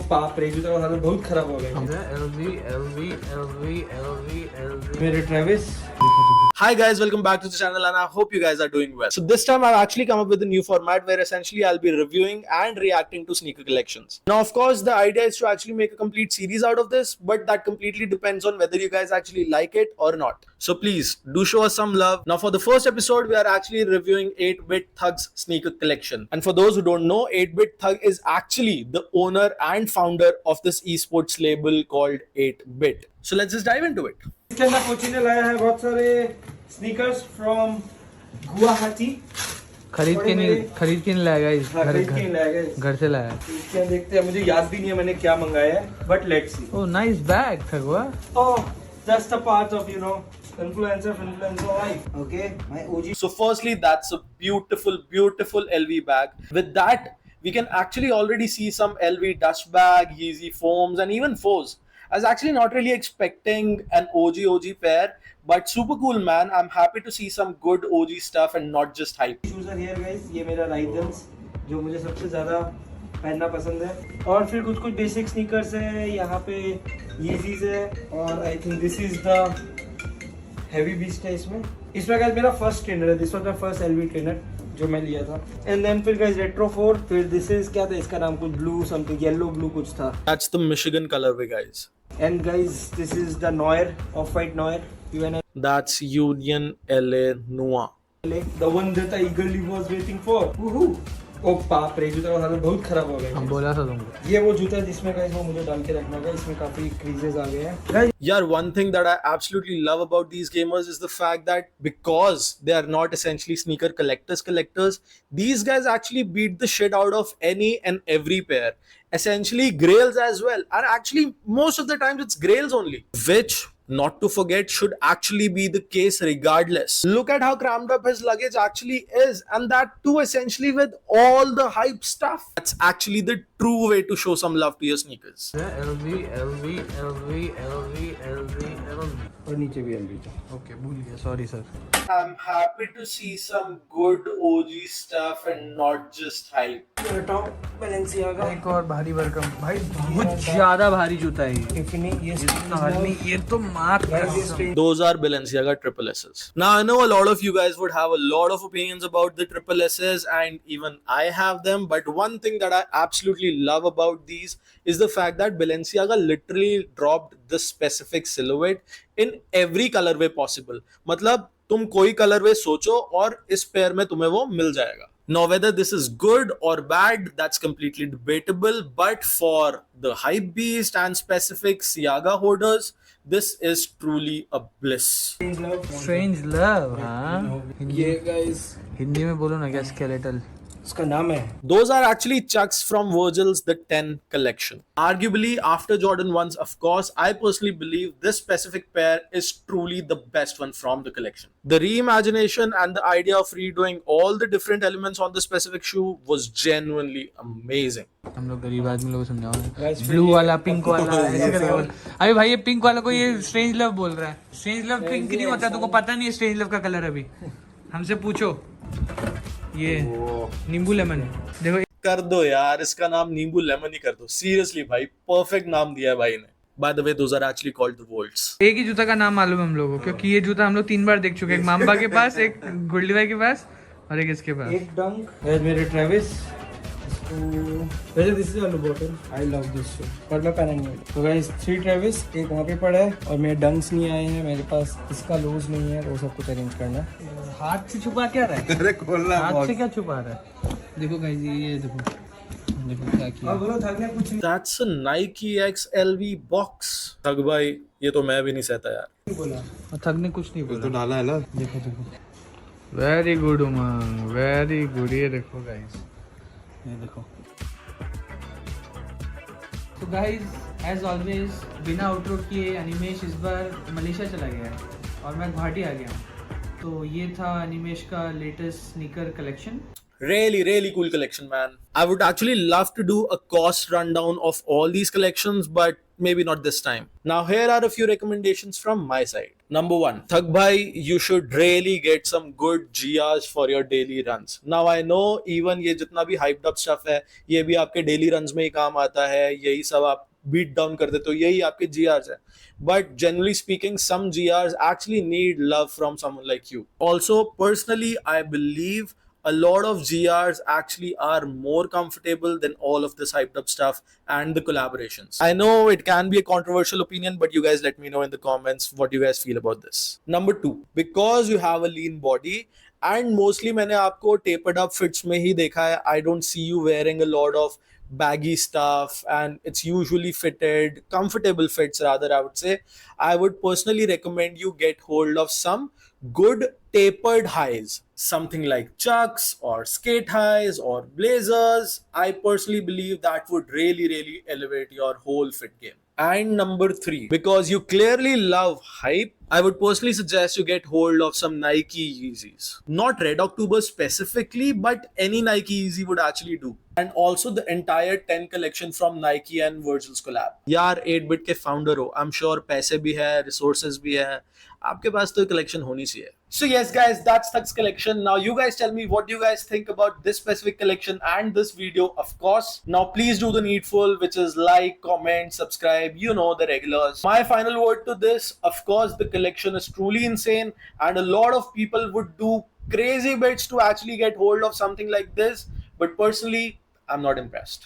बाप रे, जूता का हालत बहुत खराब हो गया। मेरे Travis. Hi guys, welcome back to the channel and I hope you guys are doing well. So this time I've actually come up with a new format where essentially I'll be reviewing and reacting to sneaker collections. Now of course the idea is to actually make a complete series out of this, but that completely depends on whether you guys actually like it or not. So please do show us some love. Now for the first episode we are actually reviewing 8-Bit Thug's sneaker collection. And for those who don't know, 8-Bit Thug is actually the owner and founder of this esports label called 8-Bit. So let's just dive into it. इसके अंदर कोची ने लाया है बहुत सारे sneakers from Guwahati. खरीद के नहीं लाया गाइस, खरीद के नहीं लाया गाइस, घर से लाया है। इसके अंदर देखते हैं, मुझे याद भी नहीं है मैंने क्या मंगाया है, but let's see. Oh nice bag था वो। Oh just a part of influencer life. Okay, my OG. So firstly, that's a beautiful LV bag. With that, we can actually already see some LV dust bag, Yeezy foams, and even foes. I was actually not really expecting an OG pair, but super cool, man. I'm happy to see some good OG stuff and not just hype. Shoes are here, guys. ये मेरा Raidens जो मुझे सबसे ज़्यादा पहनना पसंद है। और फिर कुछ बेसिक स्नीकर्स है, यहाँ पे Yeezys है, और I think this is the heavy beast है। इसमें गाइस मेरा फर्स्ट ट्रेनर है, this was my first LV trainer जो मैं लिया था। एंड देन फिर गाइस रेट्रो 4, फिर दिस इज क्या था, इसका नाम कुछ ब्लू समथिंग, येलो ब्लू कुछ था। That's the Michigan colorway, guys. And guys this is the noir, off white noir, UNA. That's Union LA Noir. The one that I eagerly was waiting for. Woohoo! ओ बाप रे, जूता का हालत बहुत खराब हो गया। हम बोला था तुमको। ये वो जूता है जिसमें गाइस वो मुझे डाल के रखना होगा, इसमें काफी क्रीजेस आ गए हैं। Yeah, one thing that I absolutely love about these gamers is the fact that because they are not essentially sneaker collectors, these guys actually beat the shit out of any and every pair. Essentially grails as well. And actually most of the times it's grails only. Which, not to forget, should actually be the case regardless. Look at how crammed up his luggage actually is, and that too essentially with all the hype stuff. That's actually the true way to show some love to your sneakers. LV और नीचे भी LV था। Okay भूल गया, sorry sir. I'm happy to see some good OG stuff and not just hype. Balenciaga एक और भारी भरकम भाई, बहुत ज्यादा भारी जूता है ये। Tiffany, ये तो मार। Those are Balenciaga triple S's. Now I know a lot of you guys would have a lot of opinions about the triple S's, and even I have them, but one thing that I absolutely love about these is the fact that Balenciaga literally dropped the specific silhouette in every colorway possible. मतलब तुम कोई colorway सोचो और इस pair में तुम्हें वो मिल जाएगा. Now whether this is good or bad, that's completely debatable, but for the hype beast and specific Siaga holders, this is truly a bliss. Strange love, हाँ। ये गाइस हिंदी में बोलो ना क्या, स्केलेटल उसका नाम है। Those are actually chucks from Virgil's The 10 collection. Arguably, after Jordan 1s, of course, I personally believe this specific pair is truly the best one from the collection. The reimagination and the idea of redoing all the different elements on the specific shoe was genuinely amazing. हम लोग गरीब आदमी लोग समझाओ। Blue वाला, pink वाला, ऐसे करके बोल। अभी भाई ये पिंक वाला को ये स्ट्रेंज लव बोल रहा है। स्ट्रेंज लव पिंक नहीं होता, तुमको पता नहीं है स्ट्रेंज लव का कलर। अभी हमसे पूछो, ये नींबू लेमन देखो। कर दो यार, इसका नाम नींबू लेमन ही कर दो। सीरियसली भाई, परफेक्ट नाम दिया है भाई ने। By the way, those are actually called the Volts. एक ही जूता का नाम मालूम है हम लोगों को, क्योंकि ये जूता हम लोग 3 बार देख चुके हैं। एक माम्बा के पास, एक गुल्डी भाई के पास, और एक इसके पास। एक डंक है मेरे ट्रेविस। वैसे this is a bottle, I love this शू, पर मैं पहना नहीं है। तो गाइस 3 ट्रेविस, एक वहाँ पे पड़ा है, और मेरे डंक्स नहीं आए हैं मेरे पास, इसका लूज नहीं है, वो सब कुछ अरेंज करना है। हाथ से छुपा क्या रहा है? अरे खोलना, हाथ से क्या छुपा रहा है? देखो गाइस, ये देखो क्या किया। अब बोलो थक गया कुछ नहीं That's a Nike X LV box. थक भाई, ये तो मैं भी नहीं सहता यार। बोला, और थक ने कुछ नहीं बोला। तो डाला है ना। देखो वेरी गुड उमंग, वेरी गुड। ये देखो गाइस, ये देखो। तो गाइस एज ऑलवेज बिना आउटरो किए अनिमेश इस बार मलेशिया चला गया है और मैं गुवाहाटी आ गया हूँ। तो ये था अनिमेश का latest sneaker collection. Really cool collection, man. I would actually love to do a cost rundown of all these collections, but maybe not this time. Now, here are a few recommendations from my side. Number one, Thug Bhai, you should really get some good GRs for your daily runs. Now, I know even ये जितना भी hyped up stuff है, ये भी आपके daily runs में ही काम आता है, यही सब आप beat down कर देते हो, यही आपके GRs है. But generally speaking, some GRs actually need love from someone like you. Also, personally, I believe a lot of GRs actually are more comfortable than all of this hyped up stuff and the collaborations. I know it can be a controversial opinion, but you guys let me know in the comments what you guys feel about this. Number two, because you have a lean body and mostly मैंने आपको tapered up fits में ही देखा है, I don't see you wearing a lot of baggy stuff and it's usually fitted, comfortable fits rather, I would say. I would personally recommend you get hold of some good tapered highs, something like chucks or skate highs or blazers. I personally believe that would really elevate your whole fit game. And number three, because you clearly love hype, I would personally suggest you get hold of some Nike Yeezys. Not Red October specifically, but any Nike Yeezy would actually do. And also the entire 10 collection from Nike and Virgil's collab. यार 8-bit के founder हो, I'm sure पैसे भी है, resources भी है, आपके पास तो collection होनी चाहिए. So yes guys, that's Thug's collection. Now you guys tell me what you guys think about this specific collection and this video, of course. Now please do the needful, which is like, comment, subscribe, you know, the regulars. My final word to this, of course, the collection is truly insane and a lot of people would do crazy bits to actually get hold of something like this, but personally I'm not impressed.